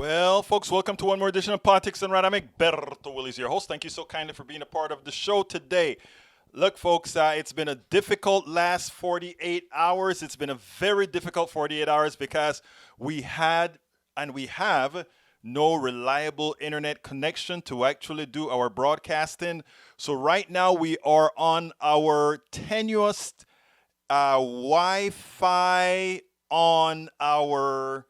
Well, folks, welcome to one more edition of Politics and Rant. I'm Egberto Willies, your host. Thank you so kindly for being a part of the show today. Look, folks, it's been a difficult last 48 hours. It's been a very difficult 48 hours because we had and we have no reliable internet connection to actually do our broadcasting. So right now we are on our tenuous Wi-Fi on our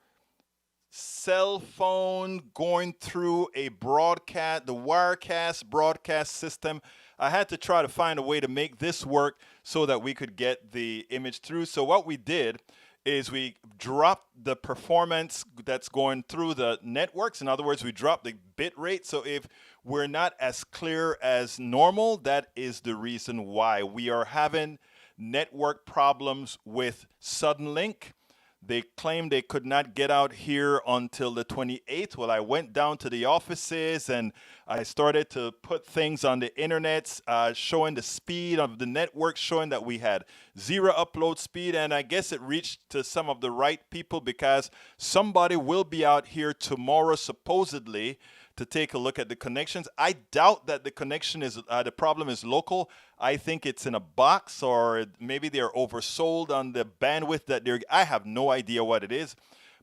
cell phone going through a broadcast, the Wirecast broadcast system. I had to try to find a way to make this work so that we could get the image through. So what we did is we dropped the performance that's going through the networks. In other words, we dropped the bit rate. So if we're not as clear as normal, that is the reason why. We are having network problems with Suddenlink. They claimed they could not get out here until the 28th. Well, I went down to the offices and I started to put things on the internet, showing the speed of the network, showing that we had zero upload speed. And I guess it reached to some of the right people because somebody will be out here tomorrow, supposedly, to take a look at the connections. I doubt that the connection is, the problem is local. I think it's in a box, or maybe they're oversold on the bandwidth that I have no idea what it is,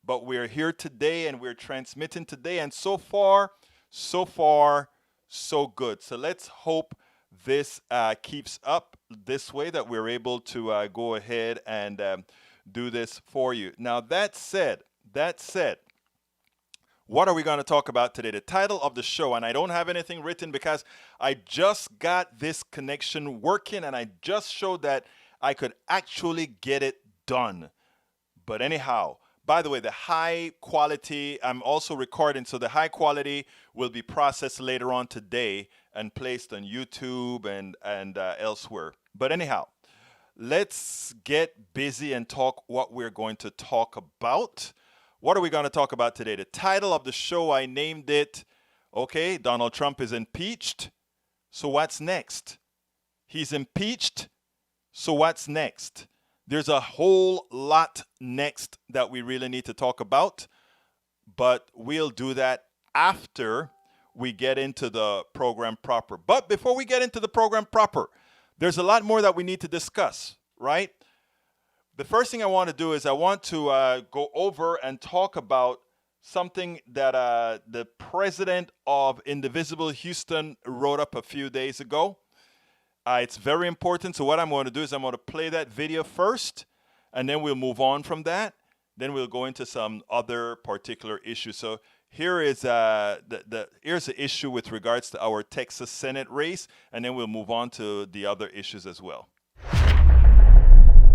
but we're here today and we're transmitting today, and so far, so good. So let's hope this keeps up this way, that we're able to go ahead and do this for you. Now, that said, what are we going to talk about today? The title of the show, and I don't have anything written because I just got this connection working and I just showed that I could actually get it done. But anyhow, by the way, the high quality, I'm also recording, so the high quality will be processed later on today and placed on YouTube and elsewhere. But anyhow, let's get busy and talk what we're going to talk about. What are we going to talk about today? The title of the show, I named it, okay, Donald Trump is impeached. So what's next? He's impeached. So what's next? There's a whole lot next that we really need to talk about, but we'll do that after we get into the program proper. But before we get into the program proper, there's a lot more that we need to discuss, right? The first thing I want to do is I want to go over and talk about something that the president of Indivisible Houston wrote up a few days ago. It's very important. So what I'm going to do is I'm going to play that video first, and then we'll move on from that. Then we'll go into some other particular issues. So here is here's the issue with regards to our Texas Senate race, and then we'll move on to the other issues as well.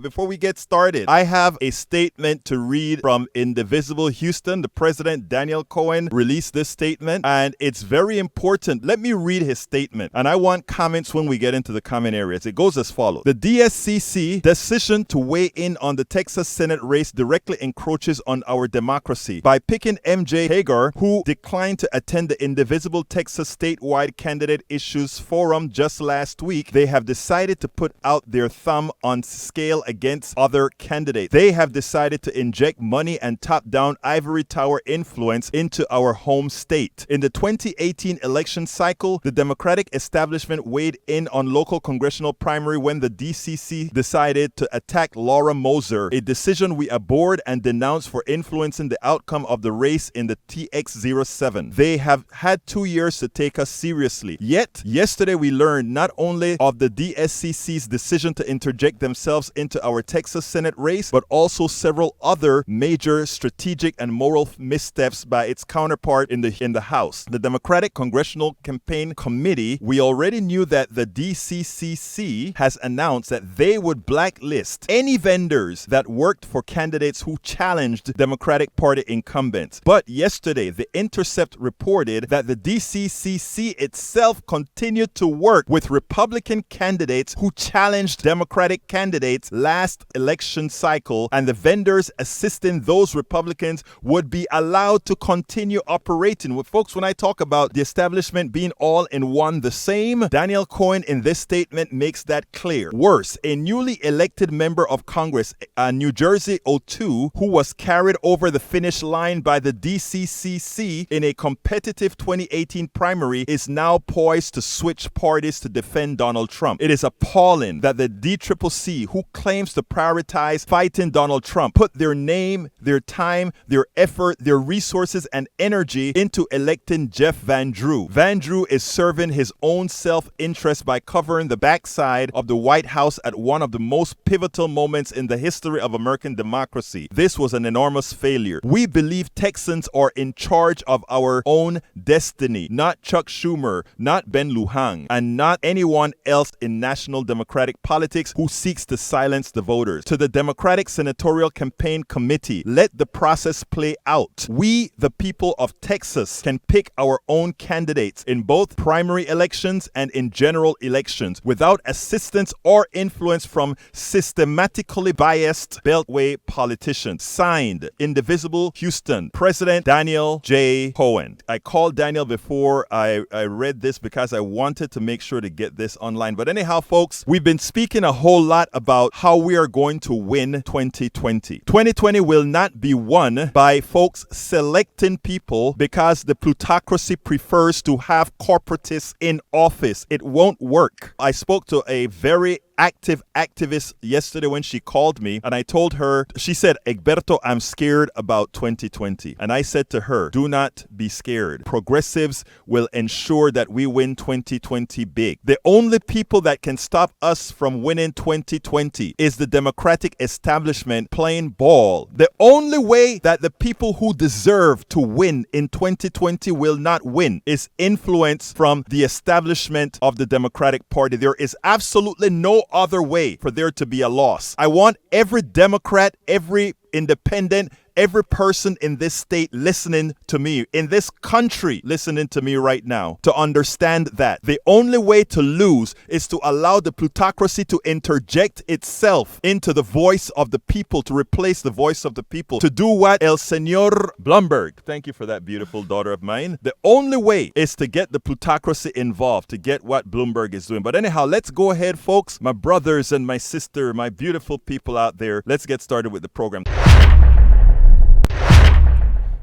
Before we get started, I have a statement to read from Indivisible Houston. The president, Daniel Cohen, released this statement, and it's very important. Let me read his statement, and I want comments when we get into the comment areas. It goes as follows. The DSCC decision to weigh in on the Texas Senate race directly encroaches on our democracy. By picking MJ Hagar, who declined to attend the Indivisible Texas Statewide Candidate Issues Forum just last week, they have decided to put out their thumb on scale against other candidates. They have decided to inject money and top-down ivory tower influence into our home state. In the 2018 election cycle, the Democratic establishment weighed in on local congressional primary when the DCC decided to attack Laura Moser, a decision we abhorred and denounced for influencing the outcome of the race in the TX07. They have had 2 years to take us seriously. Yet, yesterday we learned not only of the DSCC's decision to interject themselves into our Texas Senate race, but also several other major strategic and moral missteps by its counterpart in the House. The Democratic Congressional Campaign Committee, we already knew that the DCCC has announced that they would blacklist any vendors that worked for candidates who challenged Democratic Party incumbents. But yesterday, The Intercept reported that the DCCC itself continued to work with Republican candidates who challenged Democratic candidates last last election cycle, and the vendors assisting those Republicans would be allowed to continue operating. Well, folks, when I talk about the establishment being all in one the same, Daniel Cohen in this statement makes that clear. Worse, a newly elected member of Congress, New Jersey 02, who was carried over the finish line by the DCCC in a competitive 2018 primary, is now poised to switch parties to defend Donald Trump. It is appalling that the DCCC, who claims to prioritize fighting Donald Trump, put their name, their time, their effort, their resources, and energy into electing Jeff Van Drew. Van Drew is serving his own self-interest by covering the backside of the White House at one of the most pivotal moments in the history of American democracy. This was an enormous failure. We believe Texans are in charge of our own destiny, not Chuck Schumer, not Ben Lujan, and not anyone else in national Democratic politics who seeks to silence the voters. To the Democratic Senatorial Campaign Committee, let the process play out. We, the people of Texas, can pick our own candidates in both primary elections and in general elections without assistance or influence from systematically biased Beltway politicians. Signed, Indivisible Houston, President Daniel J. Cohen. I called Daniel before I read this because I wanted to make sure to get this online. But anyhow, folks, we've been speaking a whole lot about how we are going to win 2020. 2020 will not be won by folks selecting people because the plutocracy prefers to have corporatists in office. It won't work. I spoke to a very active activist yesterday when she called me, and I told her, she said, Egberto, I'm scared about 2020. And I said to her, do not be scared. Progressives will ensure that we win 2020 big. The only people that can stop us from winning 2020 is the Democratic establishment playing ball. The only way that the people who deserve to win in 2020 will not win is influence from the establishment of the Democratic Party. There is absolutely no other way for there to be a loss. I want every Democrat, every independent, every person in this state listening to me, in this country listening to me right now, to understand that the only way to lose is to allow the plutocracy to interject itself into the voice of the people, to replace the voice of the people, to do what El Señor Bloomberg, thank you for that beautiful daughter of mine, the only way is to get the plutocracy involved, to get what Bloomberg is doing. But anyhow, let's go ahead, folks, my brothers and my sister, my beautiful people out there, let's get started with the program.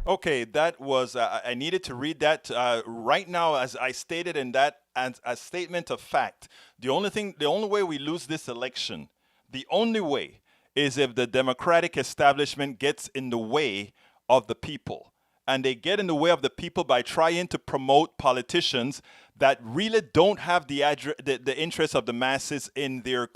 Okay, that was, I needed to read that right now, as I stated in that, as a statement of fact. The only way we lose this election, the only way is if the Democratic establishment gets in the way of the people. And they get in the way of the people by trying to promote politicians that really don't have the interest of the masses in the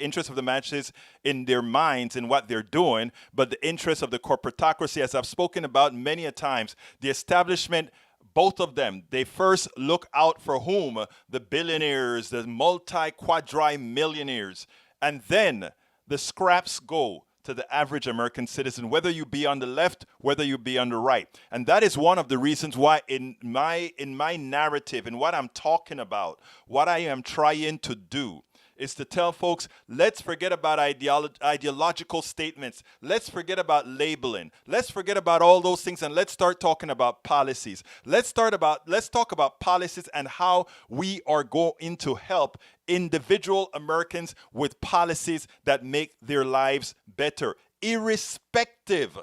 interest of the masses in their minds in what they're doing, but the interest of the corporatocracy, as I've spoken about many a times. The establishment, both of them, they first look out for whom? The billionaires, the multi-quadri-millionaires, and then the scraps go to the average American citizen, whether you be on the left, whether you be on the right. And that is one of the reasons why in my narrative, in what I'm talking about, what I am trying to do, is to tell folks, let's forget about ideological statements. Let's forget about labeling. Let's forget about all those things, and let's start talking about policies. Let's talk about policies and how we are going to help individual Americans with policies that make their lives better, irrespective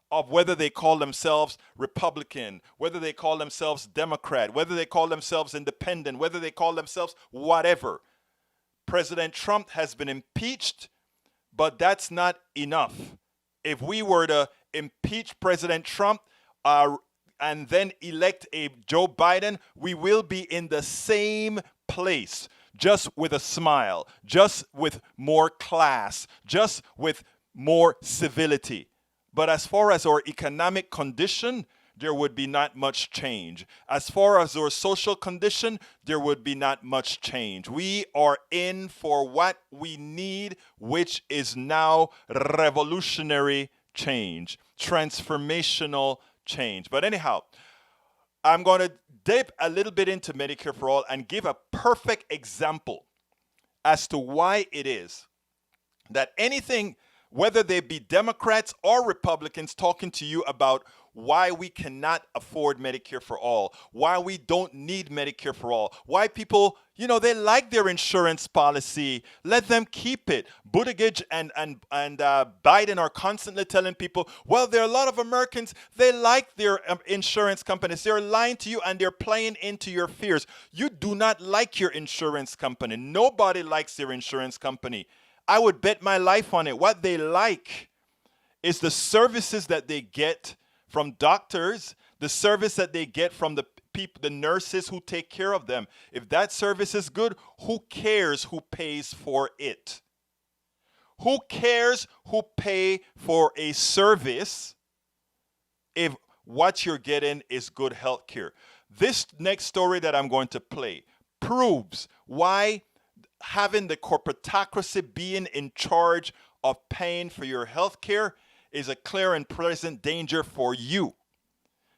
of whether they call themselves Republican, whether they call themselves Democrat, whether they call themselves independent, whether they call themselves whatever. President Trump has been impeached, but that's not enough. If we were to impeach President Trump and then elect a Joe Biden, we will be in the same place, just with a smile, just with more class, just with more civility. But as far as our economic condition, there would be not much change. As far as our social condition, there would be not much change. We are in for what we need, which is now revolutionary change, transformational change. But anyhow, I'm going to dip a little bit into Medicare for All and give a perfect example as to why it is that anything, whether they be Democrats or Republicans, talking to you about why we cannot afford Medicare for all, why we don't need Medicare for all, why people, they like their insurance policy, let them keep it. Buttigieg and Biden are constantly telling people, well, there are a lot of Americans, they like their insurance companies. They're lying to you and they're playing into your fears. You do not like your insurance company. Nobody likes their insurance company. I would bet my life on it. What they like is the services that they get from doctors, the service that they get from the people, the nurses who take care of them. If that service is good, who cares who pays for it? Who cares who pay for a service if what you're getting is good health care? This next story that I'm going to play proves why having the corporatocracy being in charge of paying for your health care is a clear and present danger for you,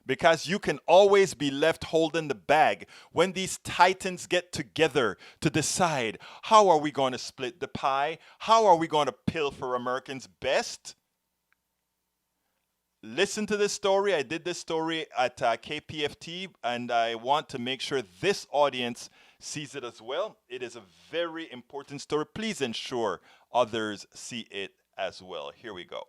because you can always be left holding the bag when these titans get together to decide, how are we going to split the pie? How are we going to pilfer Americans' best? Listen to this story. I did this story at KPFT, and I want to make sure this audience sees it as well. It is a very important story. Please ensure others see it as well. Here we go.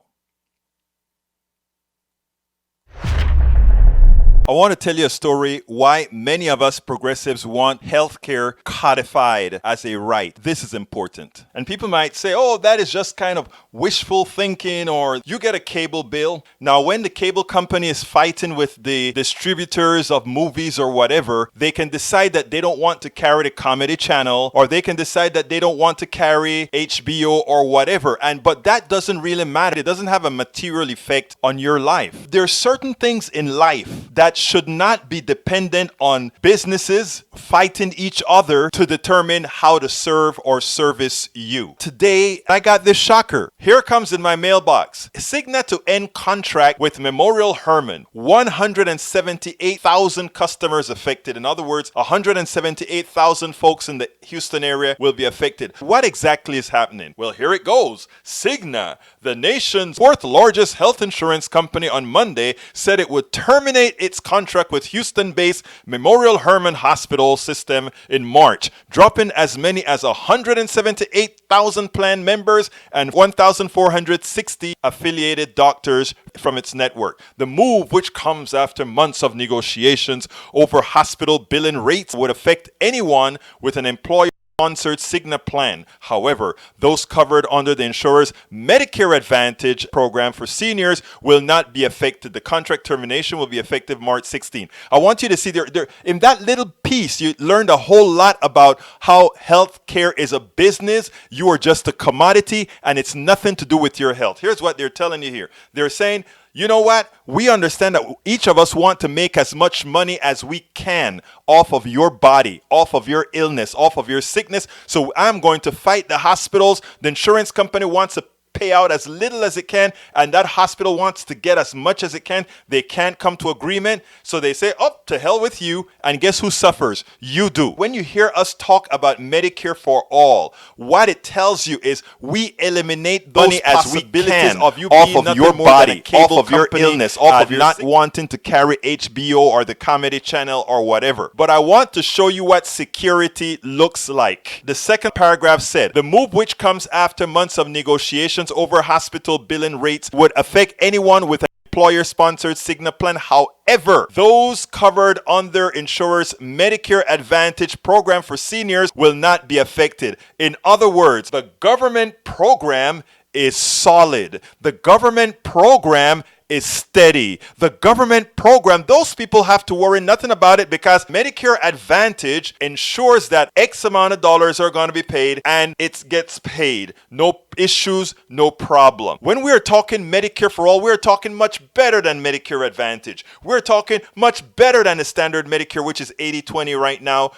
I want to tell you a story why many of us progressives want healthcare codified as a right. This is important. And people might say, oh, that is just kind of wishful thinking, or you get a cable bill. Now, when the cable company is fighting with the distributors of movies or whatever, they can decide that they don't want to carry the comedy channel, or they can decide that they don't want to carry HBO or whatever. But that doesn't really matter. It doesn't have a material effect on your life. There are certain things in life that should not be dependent on businesses fighting each other to determine how to serve or service you. Today, I got this shocker. Here comes in my mailbox. Cigna to end contract with Memorial Hermann. 178,000 customers affected. In other words, 178,000 folks in the Houston area will be affected. What exactly is happening? Well, here it goes. Cigna, the nation's fourth largest health insurance company, on Monday said it would terminate its contract with Houston-based Memorial Hermann Hospital System in March, dropping as many as 178,000 plan members and 1,460 affiliated doctors from its network. The move, which comes after months of negotiations over hospital billing rates, would affect anyone with an employer sponsored Cigna plan. However, those covered under the insurer's Medicare Advantage program for seniors will not be affected. The contract termination will be effective March 16. I want you to see there in that little piece, you learned a whole lot about how healthcare is a business. You are just a commodity, and it's nothing to do with your health. Here's what they're telling you here. They're saying, you know what? We understand that each of us want to make as much money as we can off of your body, off of your illness, off of your sickness. So I'm going to fight the hospitals. The insurance company wants to pay out as little as it can, and that hospital wants to get as much as it can. They can't come to agreement, so they say, oh, to hell with you, and guess who suffers? You do. When you hear us talk about Medicare for all, what it tells you is we eliminate those money as we can of you off of your body, off of your illness, off of your not wanting to carry HBO or the comedy channel or whatever. But I want to show you what security looks like. The second paragraph said, the move, which comes after months of negotiations over hospital billing rates, would affect anyone with an employer-sponsored Cigna plan. However, those covered under insurer's Medicare Advantage program for seniors will not be affected. In other words, the government program is solid. The government program is steady. The government program, those people have to worry nothing about it, because Medicare Advantage ensures that X amount of dollars are going to be paid, and it gets paid. No issues, no problem. When we're talking Medicare for all, we're talking much better than Medicare Advantage. We're talking much better than the standard Medicare, which is 80-20 right now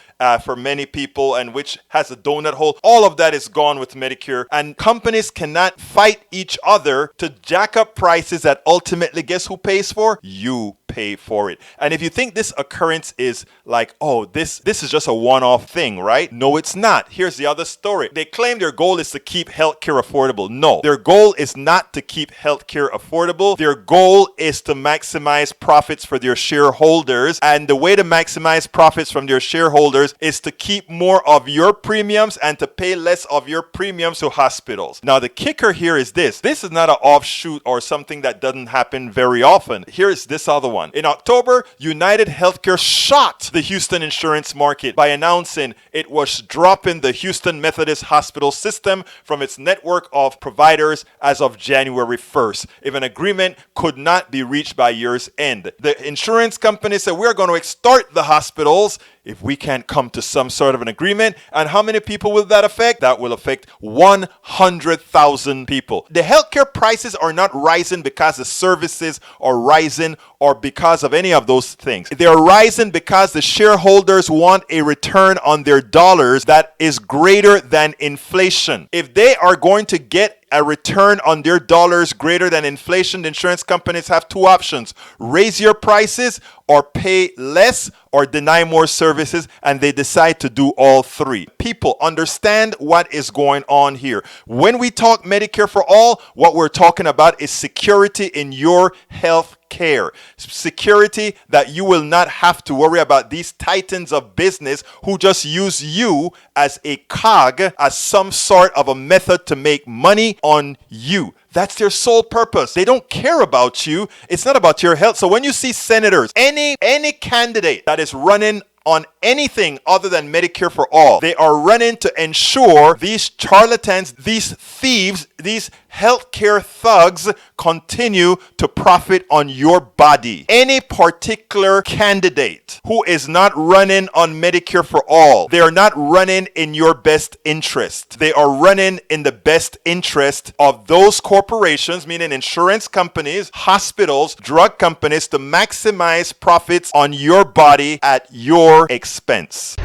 for many people, and which has a donut hole. All of that is gone with Medicare, and companies cannot fight each other to jack up prices that ultimately, guess who pays for? You pay for it. And if you think this occurrence is like, oh, this is just a one-off thing, right? No, it's not. Here's the other story. They claim their goal is to keep healthcare affordable. No, their goal is not to keep healthcare affordable. Their goal is to maximize profits for their shareholders. And the way to maximize profits from their shareholders is to keep more of your premiums and to pay less of your premiums to hospitals. Now, the kicker here is this. This is not an offshoot or something that doesn't happen very often. Here's this other one. In October, United Healthcare shocked the Houston insurance market by announcing it was dropping the Houston Methodist Hospital system from its network of providers as of January 1st, if an agreement could not be reached by year's end. The insurance company said, we're going to extort the hospitals if we can't come to some sort of an agreement. And how many people will that affect? That will affect 100,000 people. The healthcare prices are not rising because the services are rising or because of any of those things. They are rising because the shareholders want a return on their dollars that is greater than inflation. If they are going to get a return on their dollars greater than inflation, the insurance companies have two options: raise your prices or pay less or deny more services, and they decide to do all three. People, understand what is going on here. When we talk Medicare for all, what we're talking about is security in your health care. Security that you will not have to worry about these titans of business who just use you as a cog, as some sort of a method to make money on you. That's their sole purpose. They don't care about you. It's not about your health. So when you see senators, any candidate that is running on anything other than Medicare for all, they are running to ensure these charlatans, these thieves, these healthcare thugs continue to profit on your body. Any particular candidate who is not running on Medicare for all, they are not running in your best interest. They are running in the best interest of those corporations, meaning insurance companies, hospitals, drug companies, to maximize profits on your body at your expense.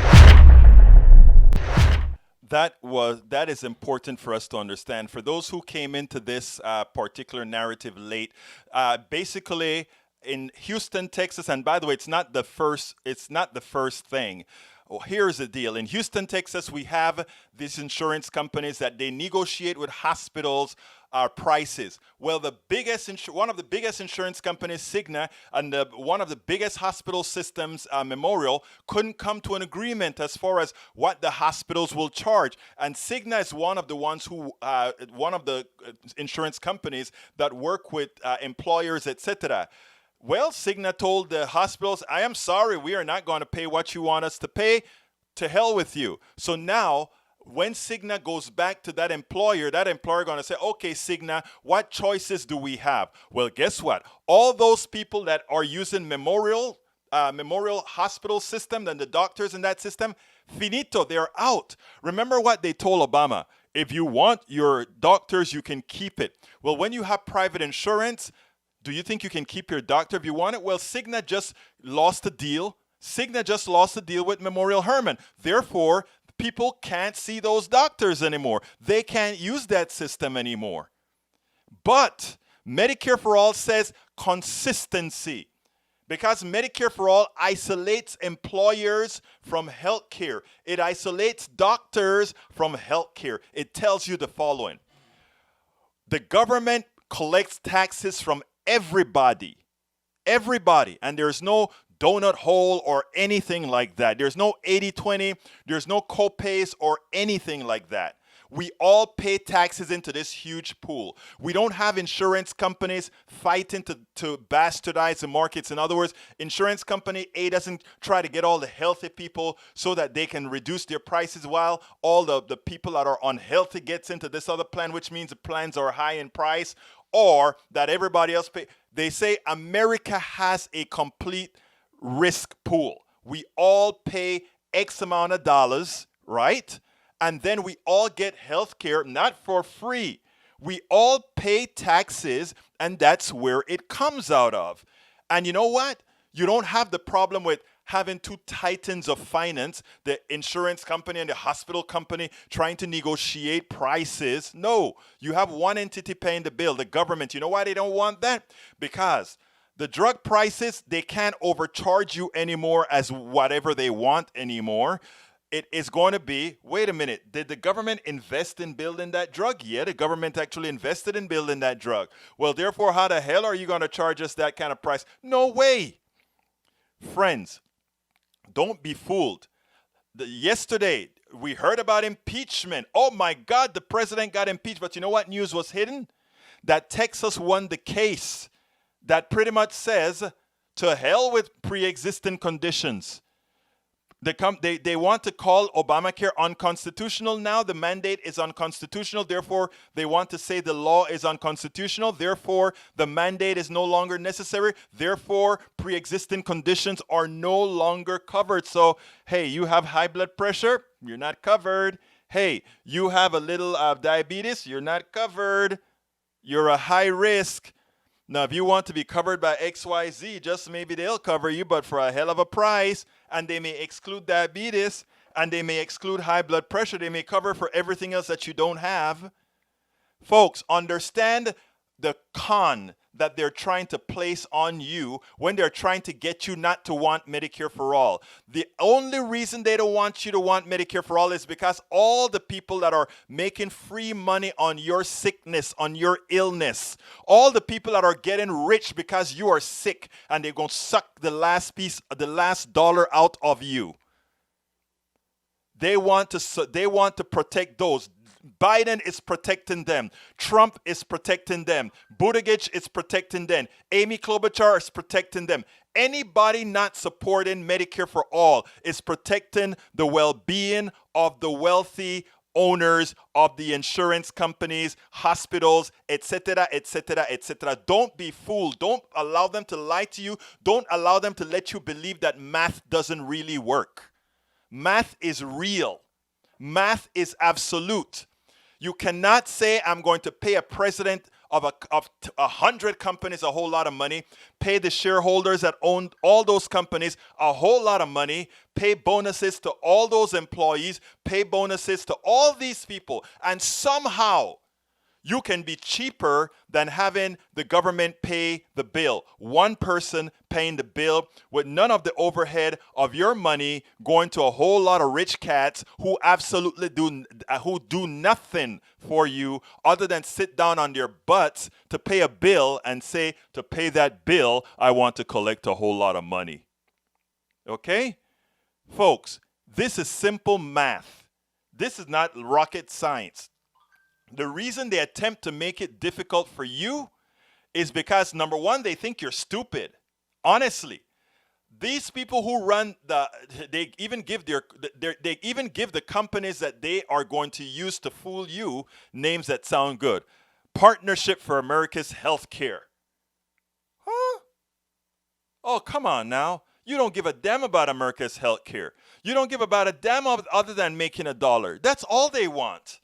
That is important for us to understand. For those who came into this particular narrative late, basically in Houston, Texas, and by the way, it's not the first thing. Well, here's the deal. In Houston, Texas, we have these insurance companies that they negotiate with hospitals prices. Well, one of the biggest insurance companies, Cigna, and one of the biggest hospital systems, Memorial, couldn't come to an agreement as far as what the hospitals will charge. And Cigna is one of the ones who, one of the insurance companies that work with employers, etc. Well, Cigna told the hospitals, I am sorry, we are not going to pay what you want us to pay. To hell with you. So now, when Cigna goes back to that employer going to say, okay, Cigna, what choices do we have? Well, guess what? All those people that are using Memorial Hospital system and the doctors in that system, finito, they're out. Remember what they told Obama. If you want your doctors, you can keep it. Well, when you have private insurance, do you think you can keep your doctor if you want it? Well, Cigna just lost a deal. Cigna just lost a deal with Memorial Hermann. Therefore, people can't see those doctors anymore. They can't use that system anymore. But Medicare for All says consistency. Because Medicare for All isolates employers from health care. It isolates doctors from health care. It tells you the following. The government collects taxes from everybody. Everybody. And there's no donut hole or anything like that. There's no 80-20. There's no co-pays or anything like that. We all pay taxes into this huge pool. We don't have insurance companies fighting to bastardize the markets. In other words, insurance company A doesn't try to get all the healthy people so that they can reduce their prices while all the people that are unhealthy gets into this other plan, which means the plans are high in price, or that everybody else pay. They say America has a complete risk pool. We all pay X amount of dollars, right? And then we all get health care, not for free. We all pay taxes, and that's where it comes out of. And you know what? You don't have the problem with having two titans of finance, the insurance company and the hospital company, trying to negotiate prices. No, you have one entity paying the bill, the government. You know why they don't want that? Because The drug prices, they can't overcharge you anymore as whatever they want anymore. It is going to be, wait a minute, did the government invest in building that drug? Yeah, the government actually invested in building that drug. Well, therefore, how the hell are you going to charge us that kind of price? No way. Friends, don't be fooled. Yesterday, we heard about impeachment. Oh my God, the president got impeached. But you know what news was hidden? That Texas won the case that pretty much says, to hell with pre-existing conditions. They want to call Obamacare unconstitutional now. The mandate is unconstitutional. Therefore, they want to say the law is unconstitutional. Therefore, the mandate is no longer necessary. Therefore, pre-existing conditions are no longer covered. So, hey, you have high blood pressure? You're not covered. Hey, you have a little diabetes? You're not covered. You're a high risk. Now, if you want to be covered by XYZ, just maybe they'll cover you, but for a hell of a price. And they may exclude diabetes, and they may exclude high blood pressure. They may cover for everything else that you don't have. Folks, understand the con that they're trying to place on you when they're trying to get you not to want Medicare for all. The only reason they don't want you to want Medicare for all is because all the people that are making free money on your sickness, on your illness, all the people that are getting rich because you are sick, and they're going to suck the last dollar out of you. They want to protect those. Biden is protecting them. Trump is protecting them. Buttigieg is protecting them. Amy Klobuchar is protecting them. Anybody not supporting Medicare for all is protecting the well-being of the wealthy owners of the insurance companies, hospitals, etc., etc., etc. Don't be fooled. Don't allow them to lie to you. Don't allow them to let you believe that math doesn't really work. Math is real. Math is absolute. You cannot say, I'm going to pay a president of 100 companies a whole lot of money, pay the shareholders that own all those companies a whole lot of money, pay bonuses to all those employees, pay bonuses to all these people, and somehow you can be cheaper than having the government pay the bill. One person paying the bill with none of the overhead of your money going to a whole lot of rich cats who absolutely do nothing for you other than sit down on their butts to pay a bill and say, to pay that bill, I want to collect a whole lot of money. Okay? Folks, this is simple math. This is not rocket science. The reason they attempt to make it difficult for you is because, number one, they think you're stupid. Honestly, these people who run they even give the companies that they are going to use to fool you names that sound good. Partnership for America's Healthcare. Huh? Oh, come on now. You don't give a damn about America's healthcare. You don't give about a damn other than making $1. That's all they want.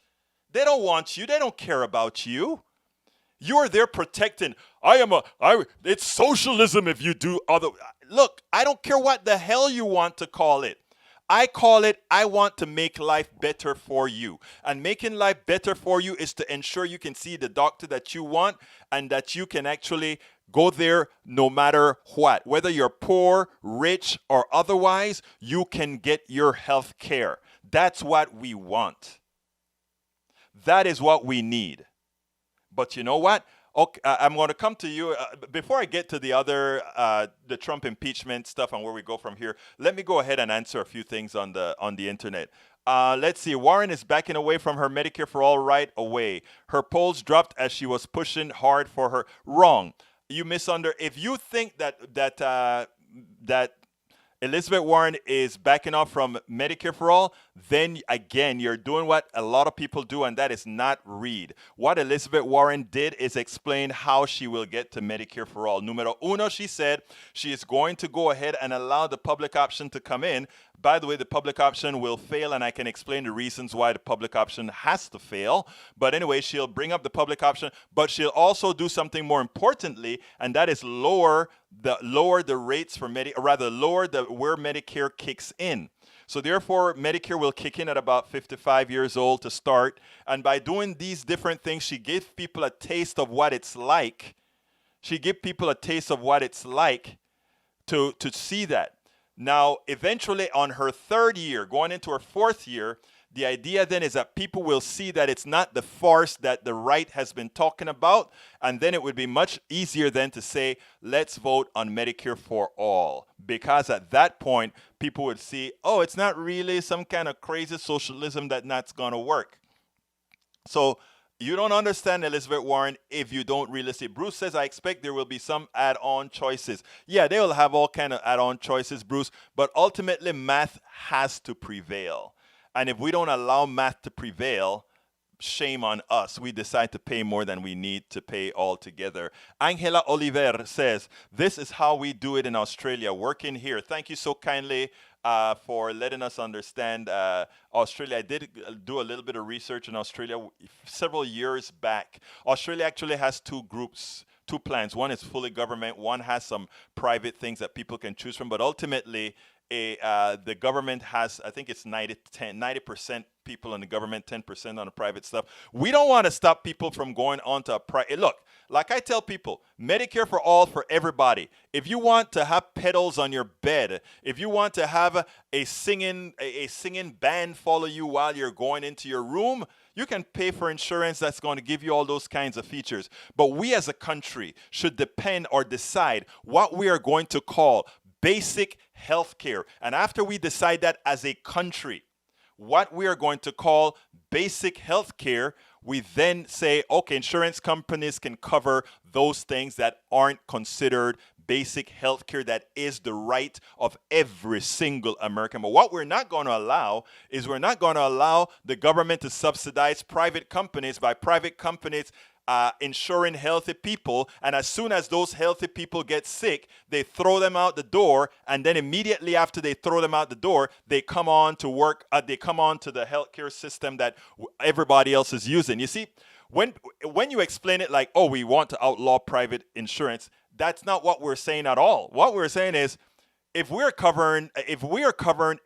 They don't want you. They don't care about you. You are there protecting. It's socialism if you do other. Look, I don't care what the hell you want to call it. I call it, I want to make life better for you. And making life better for you is to ensure you can see the doctor that you want and that you can actually go there no matter what. Whether you're poor, rich, or otherwise, you can get your health care. That's what we want. That is what we need. But you know what? Okay, I'm going to come to you. Before I get to the other, the Trump impeachment stuff and where we go from here, let me go ahead and answer a few things on the internet. Let's see. Warren is backing away from her Medicare for all right away. Her polls dropped as she was pushing hard for her. Wrong. You if you think that Elizabeth Warren is backing off from Medicare for all, then again, you're doing what a lot of people do, and that is not read. What Elizabeth Warren did is explain how she will get to Medicare for all. Numero uno, she said she is going to go ahead and allow the public option to come in. By the way, the public option will fail, and I can explain the reasons why the public option has to fail. But anyway, she'll bring up the public option, but she'll also do something more importantly, and that is lower the rates for lower where Medicare kicks in. So therefore, Medicare will kick in at about 55 years old to start. And by doing these different things, she gives people a taste of what it's like She give people a taste of what it's like to see that. Now, eventually on her third year, going into her fourth year, the idea then is that people will see that it's not the farce that the right has been talking about, and then it would be much easier then to say, let's vote on Medicare for all. Because at that point, people would see, oh, it's not really some kind of crazy socialism that's going to work. So you don't understand, Elizabeth Warren, if you don't really see. Bruce says, I expect there will be some add-on choices. Yeah, they will have all kind of add-on choices, Bruce, but ultimately math has to prevail. And if we don't allow math to prevail, shame on us. We decide to pay more than we need to pay altogether. Angela Oliver says, this is how we do it in Australia, working here. Thank you so kindly for letting us understand Australia. I did do a little bit of research in Australia several years back. Australia actually has two plans. One is fully government. One has some private things that people can choose from. But ultimately, the government has, I think it's 90% people in the government, 10% on the private stuff. We don't want to stop people from going on to a private. Look, like I tell people, Medicare for all, for everybody. If you want to have pedals on your bed, if you want to have a singing band follow you while you're going into your room, you can pay for insurance that's going to give you all those kinds of features. But we as a country should depend or decide what we are going to call basic health care. And after we decide that as a country, what we are going to call basic health care, we then say, okay, insurance companies can cover those things that aren't considered basic health care that is the right of every single American. But what we're not going to allow is we're not going to allow the government to subsidize private companies by private companies insuring healthy people, and as soon as those healthy people get sick, they throw them out the door, and then immediately after they throw them out the door, they come on to work, they come on to the healthcare system that everybody else is using. You see, when you explain it like, oh, we want to outlaw private insurance, that's not what we're saying at all. What we're saying is, if we are covering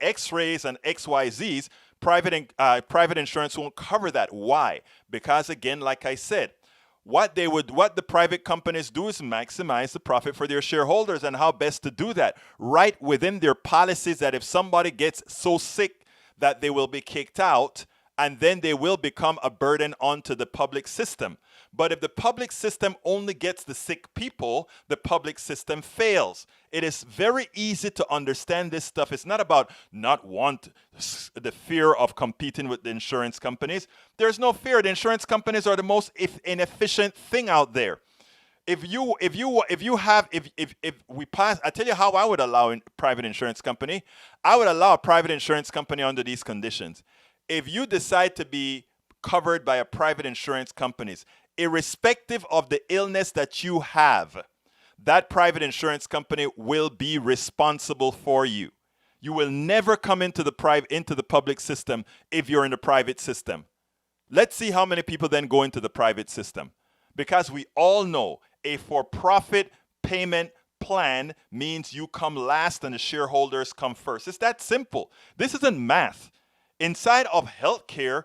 X-rays and XYZs, private insurance won't cover that. Why? Because again, like I said, what the private companies do is maximize the profit for their shareholders, and how best to do that right within their policies, that if somebody gets so sick that they will be kicked out, and then they will become a burden onto the public system. But if the public system only gets the sick people, the public system fails. It is very easy to understand this stuff. It's not about the fear of competing with the insurance companies. There's no fear. The insurance companies are the most inefficient thing out there. I tell you how I would allow a private insurance company. I would allow a private insurance company under these conditions. If you decide to be covered by a private insurance company, irrespective of the illness that you have, that private insurance company will be responsible for you. You will never come into the public system if you're in the private system. Let's see how many people then go into the private system. Because we all know a for-profit payment plan means you come last and the shareholders come first. It's that simple. This isn't math. Inside of healthcare,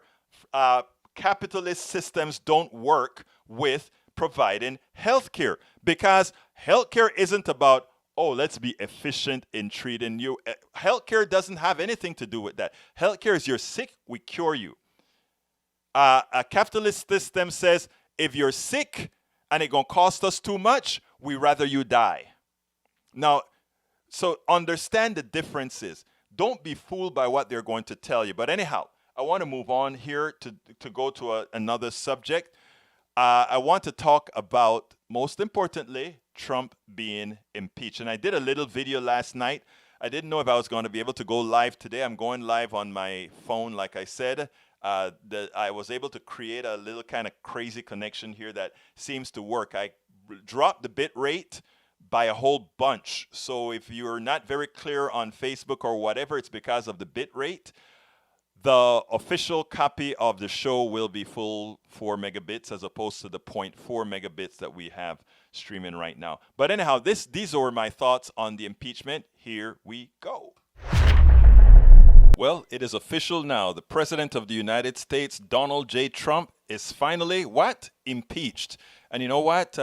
capitalist systems don't work with providing healthcare, because healthcare isn't about, oh, let's be efficient in treating you. Healthcare doesn't have anything to do with that. Healthcare is, you're sick, we cure you. A capitalist system says, if you're sick and it's going to cost us too much, we rather you die. Now, so understand the differences. Don't be fooled by what they're going to tell you. But anyhow, I want to move on here to go to another subject. I want to talk about, most importantly, Trump being impeached. And I did a little video last night. I didn't know if I was going to be able to go live today. I'm going live on my phone, like I said. I was able to create a little kind of crazy connection here that seems to work. I dropped the bit rate by a whole bunch. So if you're not very clear on Facebook or whatever, it's because of the bit rate. The official copy of the show will be full 4 megabits as opposed to the 0.4 megabits that we have streaming right now. But anyhow, these are my thoughts on the impeachment. Here we go. Well, it is official now. The President of the United States, Donald J. Trump, is finally what? Impeached. And you know what?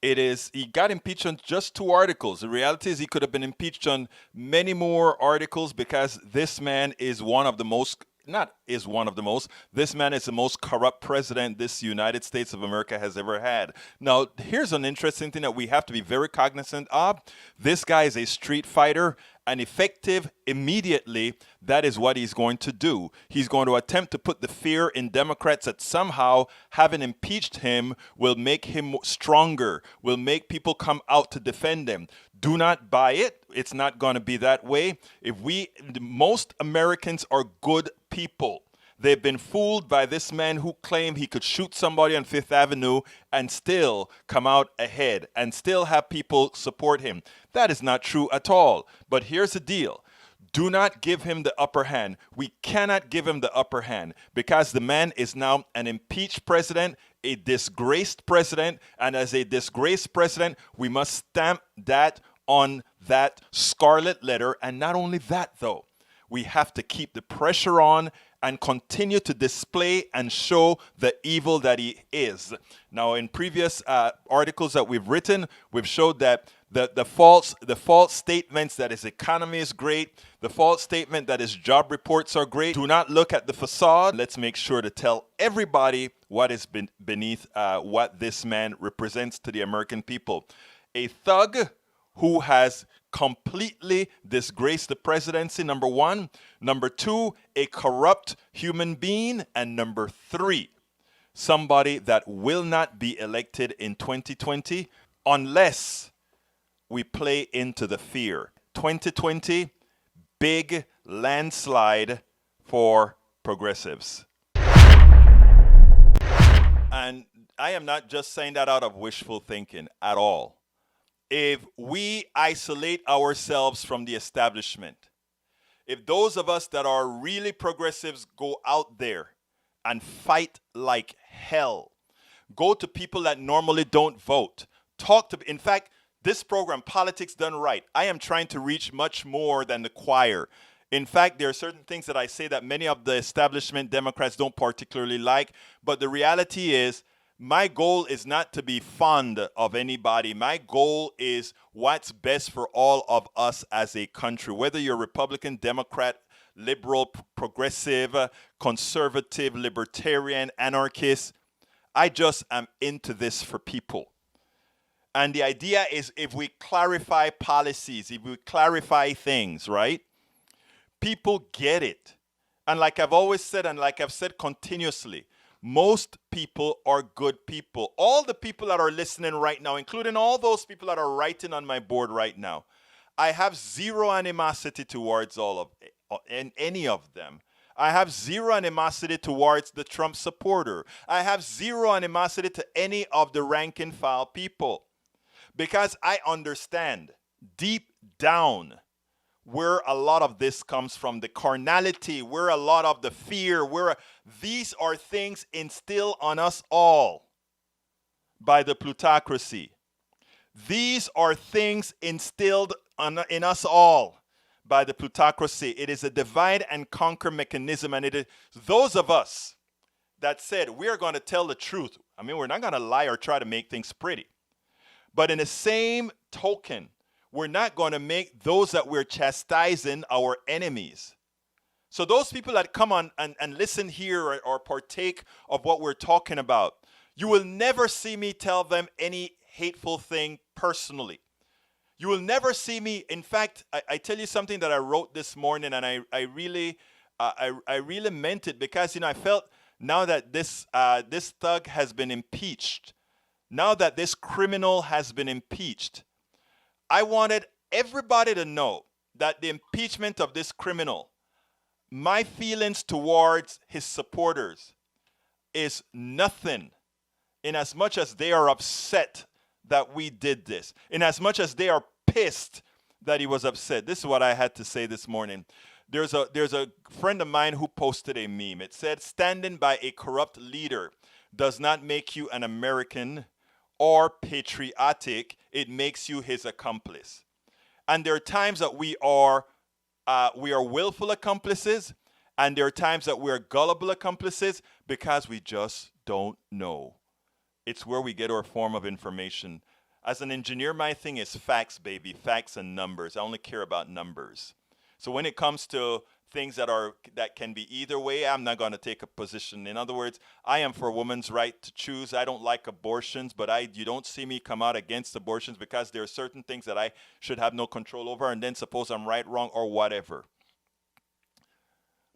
He got impeached on just 2 articles. The reality is he could have been impeached on many more articles because this man is one of the most, not is one of the most, this man is the most corrupt president this United States of America has ever had. Now, here's an interesting thing that we have to be very cognizant of. This guy is a street fighter, and effective immediately, that is what he's going to do. He's going to attempt to put the fear in Democrats that somehow having impeached him will make him stronger, will make people come out to defend him. Do not buy it. It's not going to be that way. Most Americans are good people. They've been fooled by this man who claimed he could shoot somebody on Fifth Avenue and still come out ahead and still have people support him. That is not true at all. But here's the deal. Do not give him the upper hand. We cannot give him the upper hand because the man is now an impeached president, a disgraced president, and as a disgraced president, we must stamp that on that scarlet letter. And not only that, though, we have to keep the pressure on and continue to display and show the evil that he is. Now, in previous articles that we've written, we've showed that the false statements that his economy is great, the false statement that his job reports are great. Do not look at the facade. Let's make sure to tell everybody what is beneath what this man represents to the American people. A thug who has completely disgraced the presidency, number one. Number two, a corrupt human being. And number three, somebody that will not be elected in 2020 unless we play into the fear. 2020, big landslide for progressives. And I am not just saying that out of wishful thinking at all. If we isolate ourselves from the establishment, if those of us that are really progressives go out there and fight like hell, go to people that normally don't vote, in fact, this program, Politics Done Right, I am trying to reach much more than the choir. In fact, there are certain things that I say that many of the establishment Democrats don't particularly like, but the reality is, my goal is not to be fond of anybody. My goal is what's best for all of us as a country, whether you're Republican, Democrat, liberal, progressive, conservative, libertarian, anarchist. I just am into this for people. And the idea is if we clarify policies, if we clarify things, right, people get it. And like I've always said, and like I've said continuously, most people are good people. All the people that are listening right now, including all those people that are writing on my board right now, I have zero animosity towards any of them. I have zero animosity towards the Trump supporter. I have zero animosity to any of the rank and file people because I understand deep down where a lot of this comes from, the carnality, where a lot of the fear, these are things instilled on us all by the plutocracy. These are things instilled in us all by the plutocracy. It is a divide and conquer mechanism, and it is those of us that said we are going to tell the truth. I mean, we're not going to lie or try to make things pretty. But in the same token, we're not going to make those that we're chastising our enemies. So those people that come on and listen here or partake of what we're talking about, you will never see me tell them any hateful thing personally. You will never see me. In fact, I tell you something that I wrote this morning, and I really meant it because I felt now that this thug has been impeached, now that this criminal has been impeached, I wanted everybody to know that the impeachment of this criminal, my feelings towards his supporters is nothing in as much as they are upset that we did this, in as much as they are pissed that he was upset. This is what I had to say this morning. There's a friend of mine who posted a meme. It said, standing by a corrupt leader does not make you an American or patriotic, it makes you his accomplice. And there are times that we are willful accomplices, and there are times that we are gullible accomplices because we just don't know. It's where we get our form of information. As an engineer, my thing is facts, baby, facts and numbers. I only care about numbers. So when it comes to things that can be either way, I'm not going to take a position. In other words, I am for a woman's right to choose. I don't like abortions, but you don't see me come out against abortions because there are certain things that I should have no control over, and then suppose I'm right, wrong, or whatever.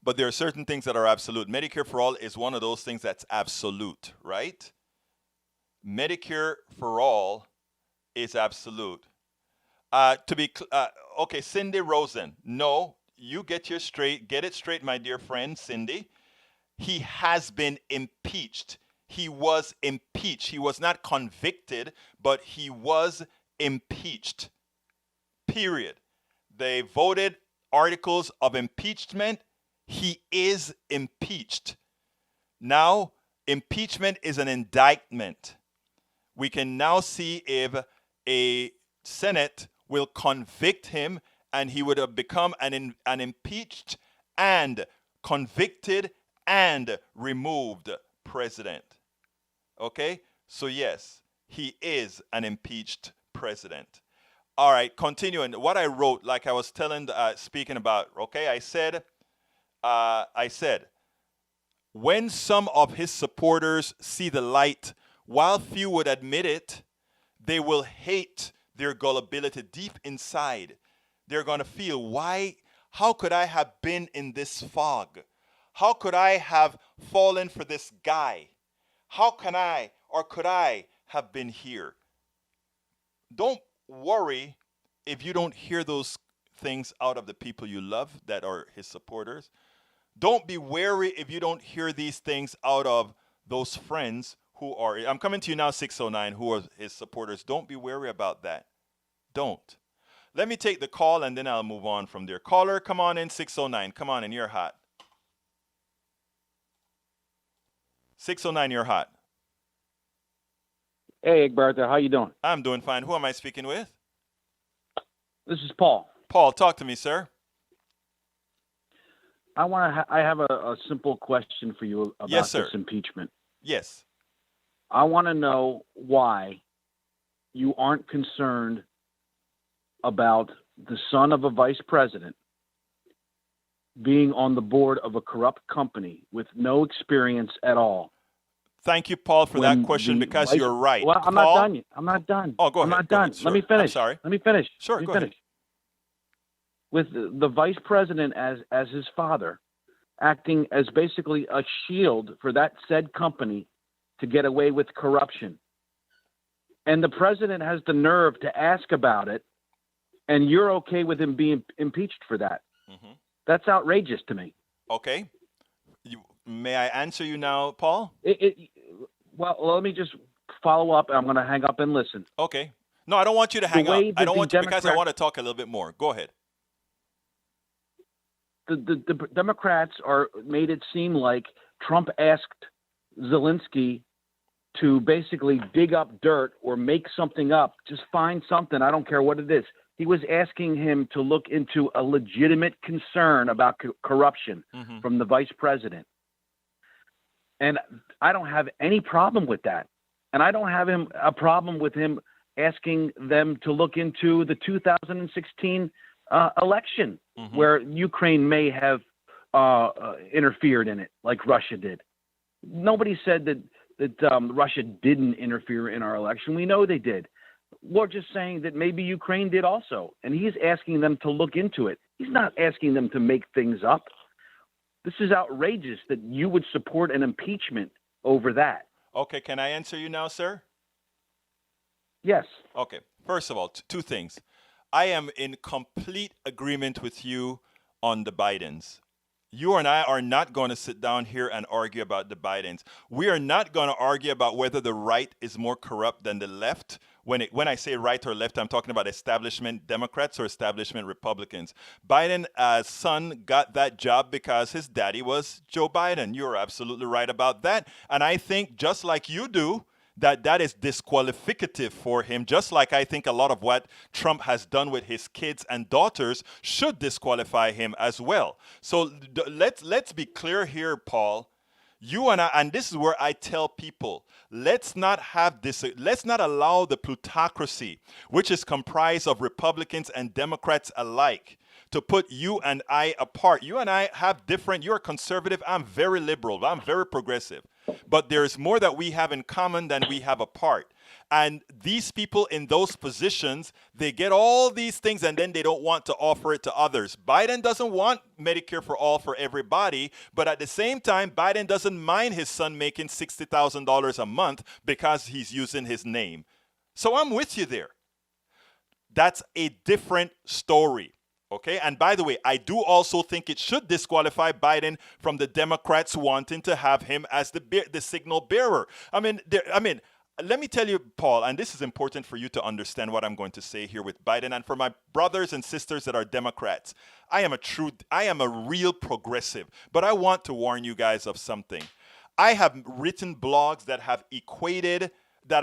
But there are certain things that are absolute. Medicare for all is one of those things that's absolute, right? Medicare for all is absolute. Okay, Cindy Rosen. No, you get it straight, my dear friend, Cindy. He has been impeached. He was impeached. He was not convicted, but he was impeached. Period. They voted articles of impeachment. He is impeached. Now, impeachment is an indictment. We can now see if a Senate will convict him, and he would have become an impeached and convicted and removed president. Okay? So yes, he is an impeached president. All right, continuing. What I wrote, like I was speaking about, okay, I said, when some of his supporters see the light, while few would admit it, they will hate their gullibility deep inside. They're going to feel, how could I have been in this fog? How could I have fallen for this guy? How could I have been here? Don't worry if you don't hear those things out of the people you love that are his supporters. Don't be wary if you don't hear these things out of those friends who are, I'm coming to you now, 609, who are his supporters. Don't be wary about that. Don't. Let me take the call and then I'll move on from there. Caller, come on in, 609. Come on in, you're hot. 609, you're hot. Hey, Egberto, how you doing? I'm doing fine. Who am I speaking with? This is Paul. Paul, talk to me, sir. I have a simple question for you about Yes, sir. this impeachment. Yes. I want to know why you aren't concerned about the son of a vice president being on the board of a corrupt company with no experience at all. Thank you, Paul, for that question, because you're right. Well, I'm not done yet. I'm not done. Oh, go ahead. I'm not done. Sure. Let me finish. I'm sorry. Let me finish. Sure, go ahead. With the vice president as his father, acting as basically a shield for that said company to get away with corruption. And the president has the nerve to ask about it, and you're okay with him being impeached for that. Mm-hmm. That's outrageous to me. Okay. May I answer you now, Paul? Well, let me just follow up. I'm going to hang up and listen. Okay. No, I don't want you to hang up. I don't want you, because I want to talk a little bit more. Go ahead. The Democrats made it seem like Trump asked Zelensky to basically dig up dirt or make something up, just find something. I don't care what it is. He was asking him to look into a legitimate concern about corruption from the vice president. And I don't have any problem with that. And I don't have a problem with him asking them to look into the 2016 election, where Ukraine may have interfered in it, like Russia did. Nobody said that Russia didn't interfere in our election. We know they did. We're just saying that maybe Ukraine did also, and he's asking them to look into it. He's not asking them to make things up. This is outrageous that you would support an impeachment over that. Okay, can I answer you now, sir? Yes. Okay. First of all, two things. I am in complete agreement with you on the Bidens. You and I are not going to sit down here and argue about the Bidens. We are not going to argue about whether the right is more corrupt than the left. When I say right or left, I'm talking about establishment Democrats or establishment Republicans. Biden's son got that job because his daddy was Joe Biden. You're absolutely right about that. And I think, just like you do, that is disqualificative for him, just like I think a lot of what Trump has done with his kids and daughters should disqualify him as well. So let's be clear here, Paul. You and I, and this is where I tell people, let's not have this, let's not allow the plutocracy, which is comprised of Republicans and Democrats alike, to put you and I apart. You and I have different, you're conservative, I'm very liberal, I'm very progressive. But there's more that we have in common than we have apart. And these people in those positions, they get all these things and then they don't want to offer it to others. Biden doesn't want Medicare for all for everybody, but at the same time, Biden doesn't mind his son making $60,000 a month because he's using his name. So I'm with you there. That's a different story. Okay, and by the way, I do also think it should disqualify Biden from the Democrats wanting to have him as the signal bearer. I mean, let me tell you, Paul, and this is important for you to understand what I'm going to say here with Biden, and for my brothers and sisters that are Democrats. I am a real progressive, but I want to warn you guys of something. I have written blogs that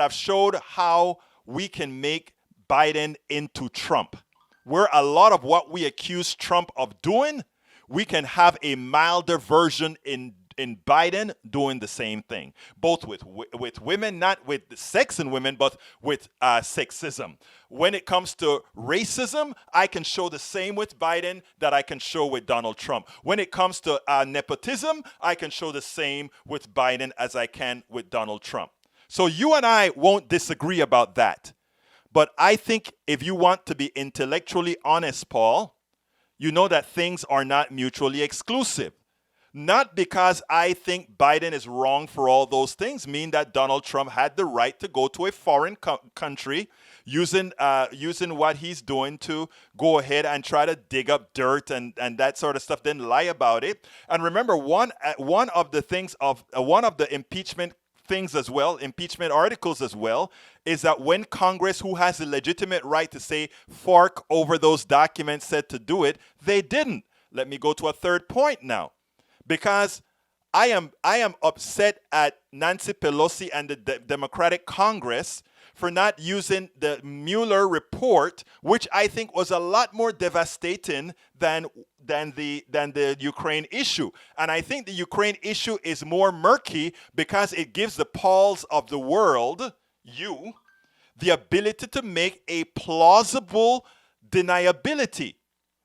have showed how we can make Biden into Trump. Where a lot of what we accuse Trump of doing, we can have a milder version in Biden doing the same thing, both with women, not with sex in women, but with sexism. When it comes to racism, I can show the same with Biden that I can show with Donald Trump. When it comes to nepotism, I can show the same with Biden as I can with Donald Trump. So you and I won't disagree about that. But I think if you want to be intellectually honest, Paul, you know that things are not mutually exclusive. Not because I think Biden is wrong for all those things mean that Donald Trump had the right to go to a foreign country using what he's doing to go ahead and try to dig up dirt and that sort of stuff, then lie about it. And remember, one of the impeachment things as well, impeachment articles as well, is that when Congress, who has a legitimate right to say fork over those documents, said to do it, they didn't. Let me go to a third point now, because I am upset at Nancy Pelosi and the Democratic Congress for not using the Mueller report, which I think was a lot more devastating than the Ukraine issue. And I think the Ukraine issue is more murky because it gives the Pauls of the world, the ability to make a plausible deniability.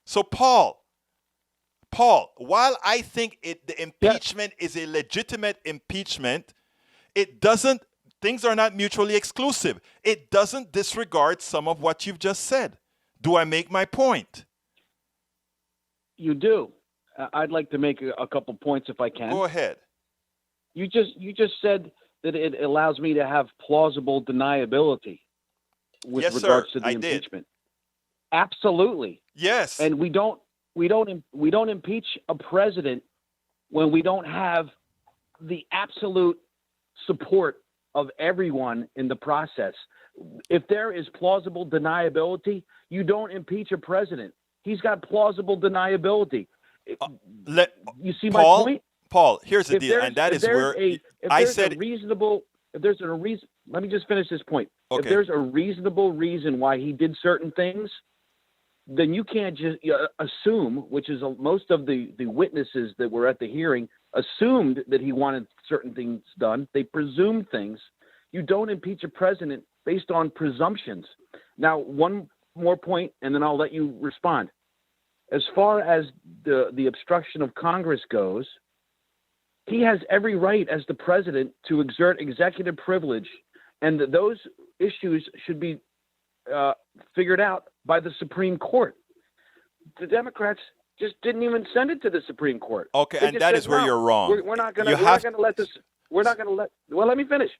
So Paul, while I think the impeachment is a legitimate impeachment, things are not mutually exclusive. It doesn't disregard some of what you've just said. Do I make my point? You do. I'd like to make a couple points if I can. Go ahead. You just said that it allows me to have plausible deniability with regards to the impeachment. Did. Absolutely. Yes. And we don't impeach a president when we don't have the absolute support of everyone in the process. If there is plausible deniability, you don't impeach a president. He's got plausible deniability. You see my point? Paul, here's the deal, and that is where I said let me just finish this point. Okay. If there's a reasonable reason why he did certain things, then you can't just assume, which is most of the witnesses that were at the hearing assumed that he wanted certain things done. They presumed things. You don't impeach a president based on presumptions. Now, one more point, and then I'll let you respond. As far as the obstruction of Congress goes, he has every right as the president to exert executive privilege, and those issues should be figured out by the Supreme Court. The Democrats just didn't even send it to the Supreme Court. Okay, and that is where you're wrong. We're not going to let this. We're not going to let. Well, let me finish.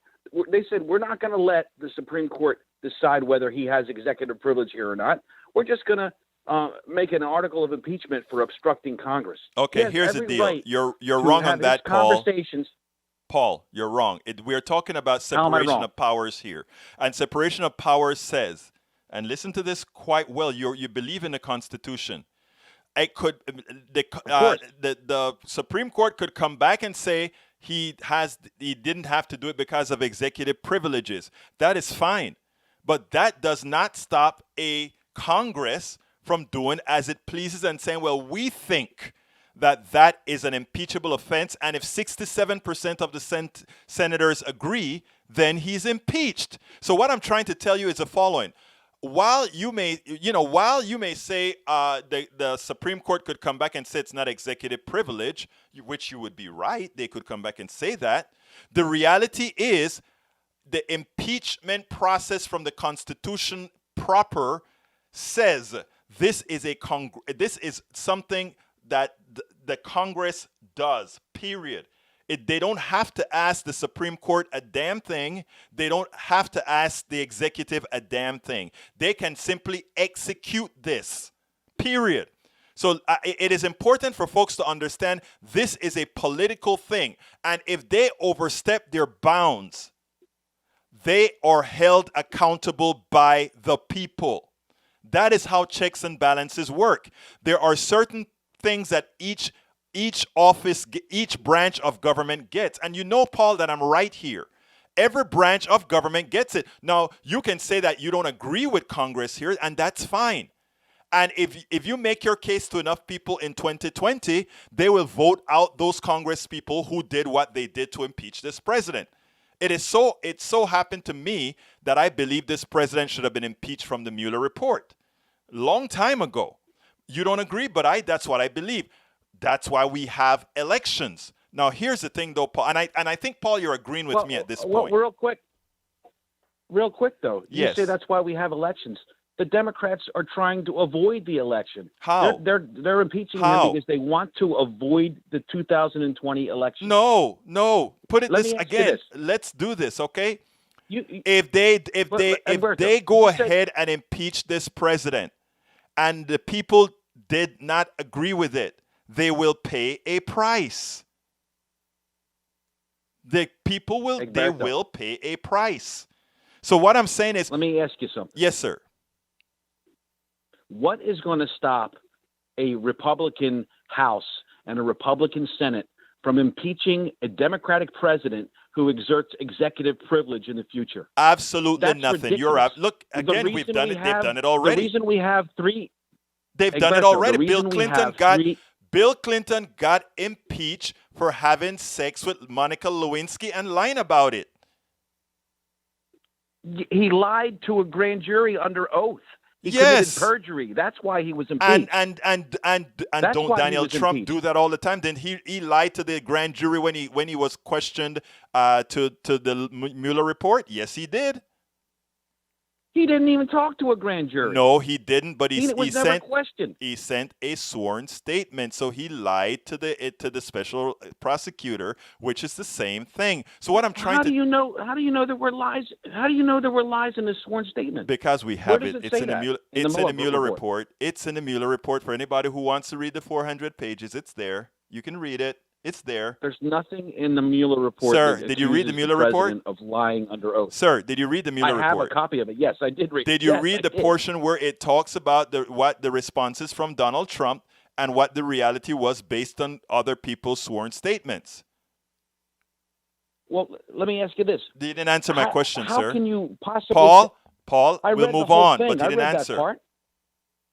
They said we're not going to let the Supreme Court decide whether he has executive privilege here or not. We're just going to make an article of impeachment for obstructing Congress. Okay, here's the deal. You're wrong on that, Paul. Paul, you're wrong. We're talking about separation of powers here, and separation of powers says, and listen to this quite well. You believe in the Constitution. It could the Supreme Court could come back and say he didn't have to do it because of executive privileges. That is fine, but that does not stop a Congress from doing as it pleases and saying, well, we think that that is an impeachable offense. And if 67% of the senators agree, then he's impeached. So what I'm trying to tell you is the following. While you may say the Supreme Court could come back and say it's not executive privilege, which you would be right, they could come back and say that. The reality is the impeachment process from the Constitution proper says this is something that the Congress does, period. They don't have to ask the Supreme Court a damn thing. They don't have to ask the executive a damn thing. They can simply execute this, period. So it is important for folks to understand this is a political thing. And if they overstep their bounds, they are held accountable by the people. That is how checks and balances work. There are certain things that each office, each branch of government gets. And you know, Paul, that I'm right here. Every branch of government gets it. Now, you can say that you don't agree with Congress here, and that's fine. And if you make your case to enough people in 2020, they will vote out those Congress people who did what they did to impeach this president. It so happened to me that I believe this president should have been impeached from the Mueller report. Long time ago. You don't agree, but that's what I believe. That's why we have elections. Now, here's the thing, though, Paul, and I think, Paul, you're agreeing with me at this point. Real quick, though. Yes. You say that's why we have elections. The Democrats are trying to avoid the election. How? They're impeaching him because they want to avoid the 2020 election. No. Put it this again. Let's do this, okay? If they go ahead and impeach this president, and the people did not agree with it, they will pay a price. The people will pay a price. So what I'm saying is, let me ask you something. Yes, sir. What is going to stop a Republican House and a Republican Senate from impeaching a Democratic president who exerts executive privilege in the future? Absolutely nothing. Ridiculous. You're up. Look, again, we've done it. They've done it already. The reason we have three. They've done it already. Bill Clinton got impeached for having sex with Monica Lewinsky and lying about it. He lied to a grand jury under oath. He committed perjury. That's why he was impeached. And don't Daniel Trump do that all the time? Then he lied to the grand jury when he was questioned to the Mueller report? Yes, he did. He didn't even talk to a grand jury. No, he didn't. But he never questioned. He sent a sworn statement, so he lied to the special prosecutor, which is the same thing. So what I'm trying How do you know there were lies? How do you know there were lies in this sworn statement? Because we have it. It's in the Mueller report. It's in the Mueller report. For anybody who wants to read the 400 pages, it's there. You can read it. It's there. There's nothing in the Mueller report. Sir, did you read the Mueller report? Of lying under oath. Sir, did you read the Mueller report? I have a copy of it. Yes, I did read. Did you read the portion where it talks about what the responses from Donald Trump and what the reality was based on other people's sworn statements? Well, let me ask you this. You didn't answer my question, sir. How can you possibly? Paul, we'll move on, but you didn't answer.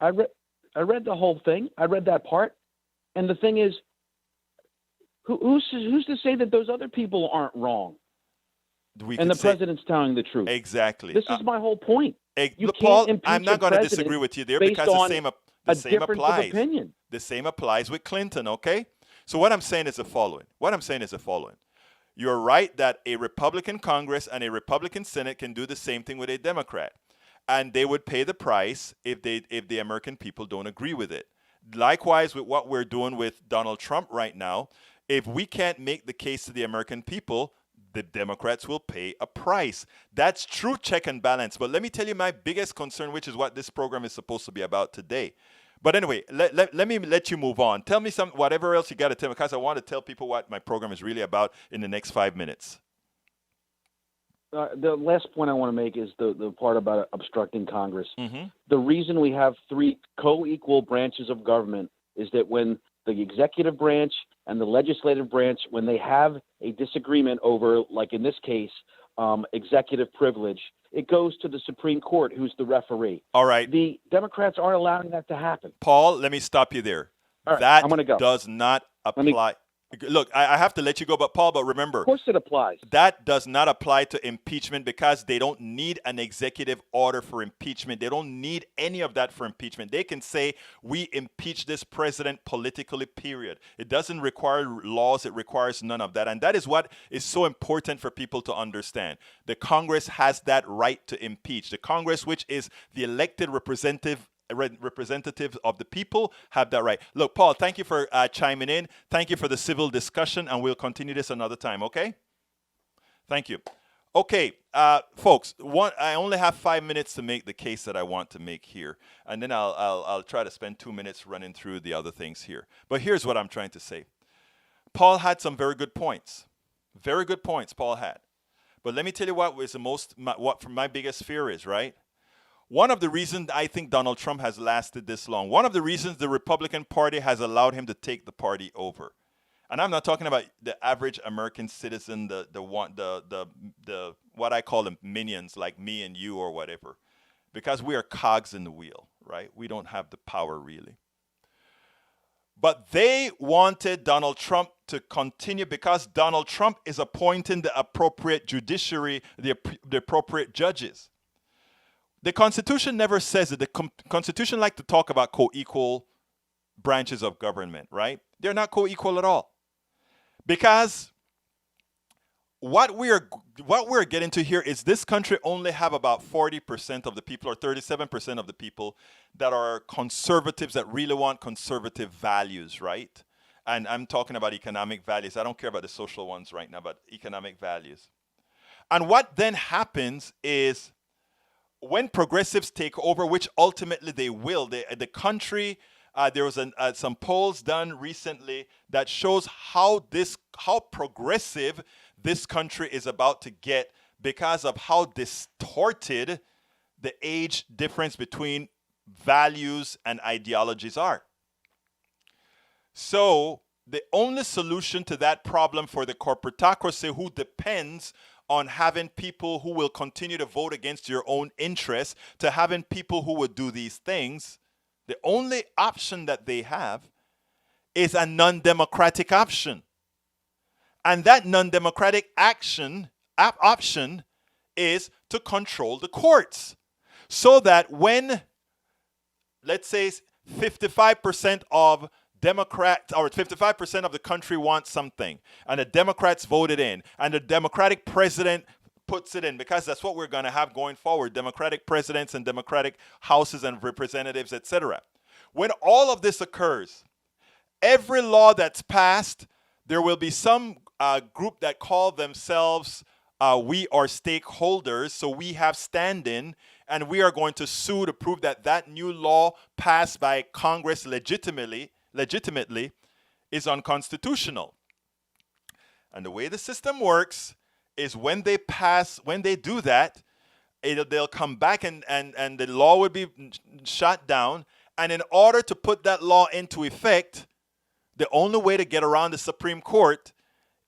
I read the whole thing. I read that part, and the thing is, who's to say that those other people aren't wrong? And the president's telling the truth. Exactly. This is my whole point. Paul, I'm not going to disagree with you there because the same applies. Opinion. The same applies with Clinton, okay? So what I'm saying is the following. You're right that a Republican Congress and a Republican Senate can do the same thing with a Democrat. And they would pay the price if the American people don't agree with it. Likewise with what we're doing with Donald Trump right now, if we can't make the case to the American people, the Democrats will pay a price. That's true check and balance. But let me tell you my biggest concern, which is what this program is supposed to be about today. But anyway, let me let you move on. Tell me whatever else you got to tell me, because I want to tell people what my program is really about in the next 5 minutes. The last point I want to make is the part about obstructing Congress. Mm-hmm. The reason we have three co-equal branches of government is that when the executive branch and the legislative branch, when they have a disagreement over, like in this case, executive privilege, it goes to the Supreme Court, who's the referee. All right. The Democrats aren't allowing that to happen. Paul, let me stop you there. All right, That I'm going to go. does not Let me- apply. Look, I have to let you go, but Paul, but remember, Of course it applies. that does not apply to impeachment because they don't need an executive order for impeachment. They don't need any of that for impeachment. They can say, we impeach this president politically, period. It doesn't require laws. It requires none of that. And that is what is so important for people to understand. The Congress has that right to impeach. The Congress, which is the elected representatives of the people, have that right. Look, Paul, thank you for chiming in. Thank you for the civil discussion, and we'll continue this another time, okay? Thank you. Okay, folks, I only have 5 minutes to make the case that I want to make here, and then I'll try to spend 2 minutes running through the other things here. But here's what I'm trying to say. Paul had some very good points. Very good points Paul had. But let me tell you what was what my biggest fear is, right? One of the reasons I think Donald Trump has lasted this long, one of the reasons the Republican Party has allowed him to take the party over, and I'm not talking about the average American citizen, the what I call the minions like me and you or whatever, because we are cogs in the wheel, right? We don't have the power really. But they wanted Donald Trump to continue because Donald Trump is appointing the appropriate judiciary, the appropriate judges. The Constitution never says it. The Constitution like to talk about co-equal branches of government, right? They're not co-equal at all. Because what we're getting to here is this country only have about 40% of the people or 37% of the people that are conservatives that really want conservative values, right? And I'm talking about economic values. I don't care about the social ones right now, but economic values. And what then happens is when progressives take over, which ultimately they will, the country, there was some polls done recently that shows how progressive this country is about to get because of how distorted the age difference between values and ideologies are. So the only solution to that problem for the corporatocracy, who depends on having people who will continue to vote against your own interests, to having people who would do these things, the only option that they have is a non-democratic option. And that non-democratic option is to control the courts. So that when, let's say, 55% of Democrats, or 55% of the country wants something, and the Democrats voted in, and the Democratic president puts it in, because that's what we're going to have going forward, Democratic presidents and Democratic houses and representatives, etc. When all of this occurs, every law that's passed, there will be some group that call themselves we are stakeholders, so we have stand-in, and we are going to sue to prove that that new law passed by Congress legitimately is unconstitutional. And the way the system works is when they do that, they'll come back and the law will be shot down. And in order to put that law into effect, the only way to get around the Supreme Court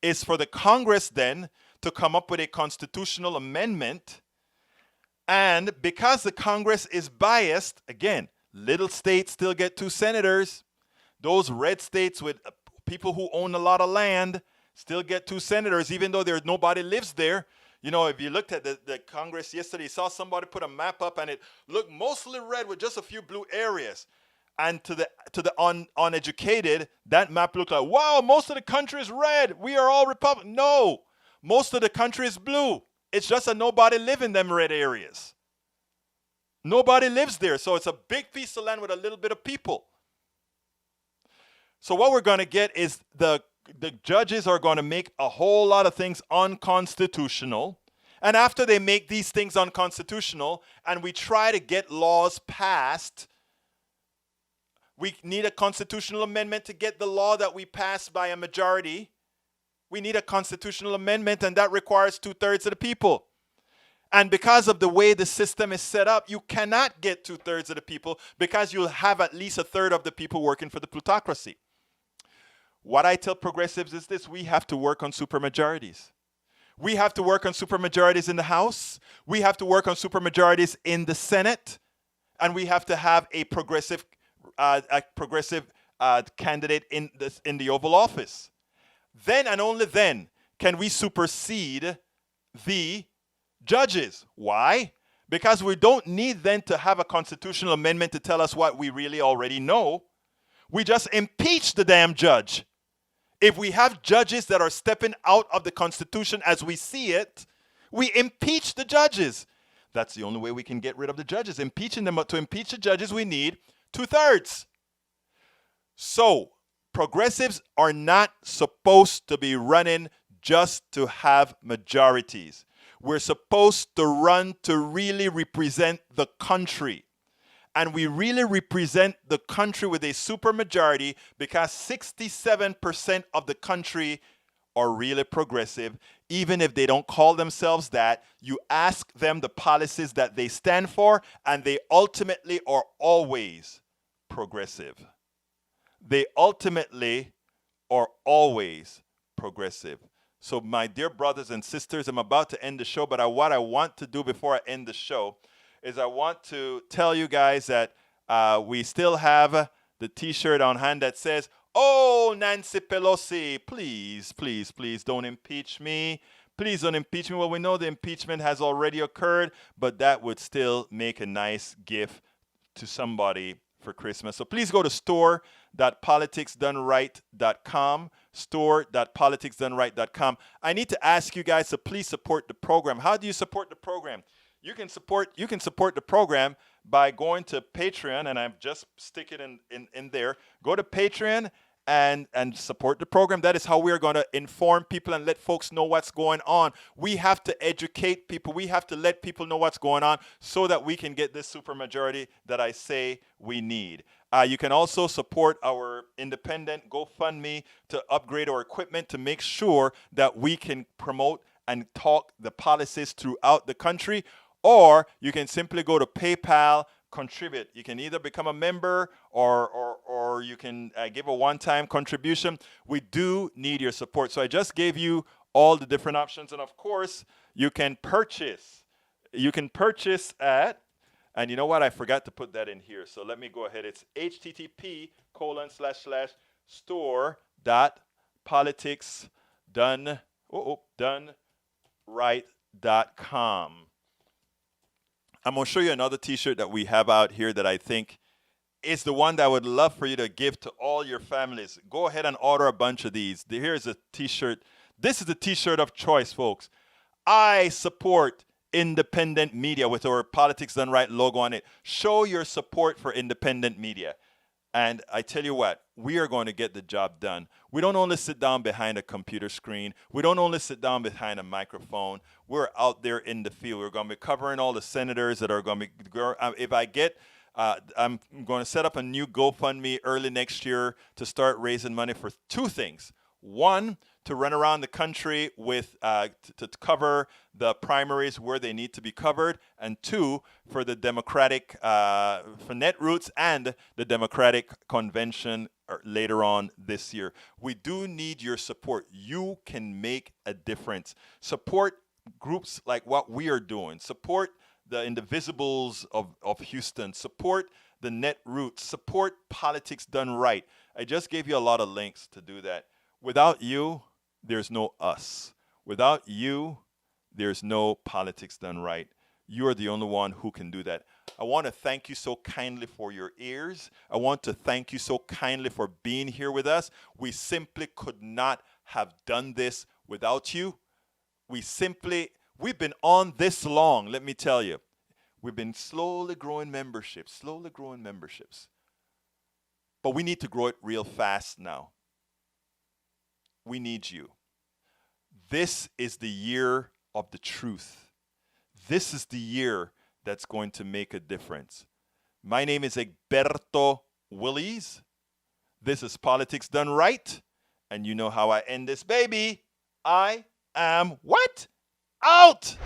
is for the Congress then to come up with a constitutional amendment. And because the Congress is biased, again, little states still get 2 senators. Those red states with people who own a lot of land still get 2 senators, even though nobody lives there. You know, if you looked at the Congress yesterday, you saw somebody put a map up and it looked mostly red with just a few blue areas. And to the uneducated, that map looked like, wow, most of the country is red. We are all Republican. No, most of the country is blue. It's just that nobody lives in them red areas. Nobody lives there. So it's a big piece of land with a little bit of people. So what we're going to get is the judges are going to make a whole lot of things unconstitutional. And after they make these things unconstitutional and we try to get laws passed, we need a constitutional amendment to get the law that we pass by a majority. We need a constitutional amendment, and that requires 2/3 of the people. And because of the way the system is set up, you cannot get 2/3 of the people because you'll have at least 1/3 of the people working for the plutocracy. What I tell progressives is this: we have to work on supermajorities. We have to work on supermajorities in the House. We have to work on supermajorities in the Senate. And we have to have a progressive candidate in the Oval Office. Then and only then can we supersede the judges. Why? Because we don't need then to have a constitutional amendment to tell us what we really already know. We just impeach the damn judge. If we have judges that are stepping out of the Constitution as we see it, we impeach the judges. That's the only way we can get rid of the judges. Impeaching them. To impeach the judges, we need 2/3. So, progressives are not supposed to be running just to have majorities. We're supposed to run to really represent the country. And we really represent the country with a supermajority because 67% of the country are really progressive. Even if they don't call themselves that, you ask them the policies that they stand for, and they ultimately are always progressive. They ultimately are always progressive. So my dear brothers and sisters, I'm about to end the show, but what I want to do before I end the show is I want to tell you guys that we still have the t-shirt on hand that says, "Oh, Nancy Pelosi, please, please, please don't impeach me. Please don't impeach me." Well, we know the impeachment has already occurred, but that would still make a nice gift to somebody for Christmas. So please go to store.politicsdoneright.com, store.politicsdoneright.com. I need to ask you guys to please support the program. How do you support the program? You can support the program by going to Patreon, and I'm just stick it in there. Go to Patreon and support the program. That is how we are going to inform people and let folks know what's going on. We have to educate people. We have to let people know what's going on so that we can get this supermajority that I say we need. You can also support our independent GoFundMe to upgrade our equipment to make sure that we can promote and talk the policies throughout the country. Or you can simply go to PayPal, contribute. You can either become a member or you can give a one-time contribution. We do need your support. So I just gave you all the different options. And of course, you can purchase. You can purchase at, and you know what? I forgot to put that in here. So let me go ahead. It's http://store.politicsdoneright.com. I'm going to show you another t-shirt that we have out here that I think is the one that I would love for you to give to all your families. Go ahead and order a bunch of these. Here's a t-shirt. This is the t-shirt of choice, folks. I support independent media with our Politics Done Right logo on it. Show your support for independent media. And I tell you what, we are going to get the job done. We don't only sit down behind a computer screen. We don't only sit down behind a microphone. We're out there in the field. We're going to be covering all the senators that are going to be, if I get, I'm going to set up a new GoFundMe early next year to start raising money for two things. One, to run around the country with to cover the primaries where they need to be covered, and two, for the Democratic for Netroots and the Democratic Convention later on this year. We do need your support. You can make a difference. Support groups like what we are doing. Support the Indivisibles of Houston. Support the Netroots. Support Politics Done Right. I just gave you a lot of links to do that. Without you, there's no us. Without you, there's no Politics Done Right. You are the only one who can do that. I want to thank you so kindly for your ears. I want to thank you so kindly for being here with us. We simply could not have done this without you. We've been on this long, let me tell you. We've been slowly growing memberships. But we need to grow it real fast now. We need you. This is the year of the truth. This is the year that's going to make a difference. My name is Egberto Willies. This is Politics Done Right. And you know how I end this, baby. I am what? Out!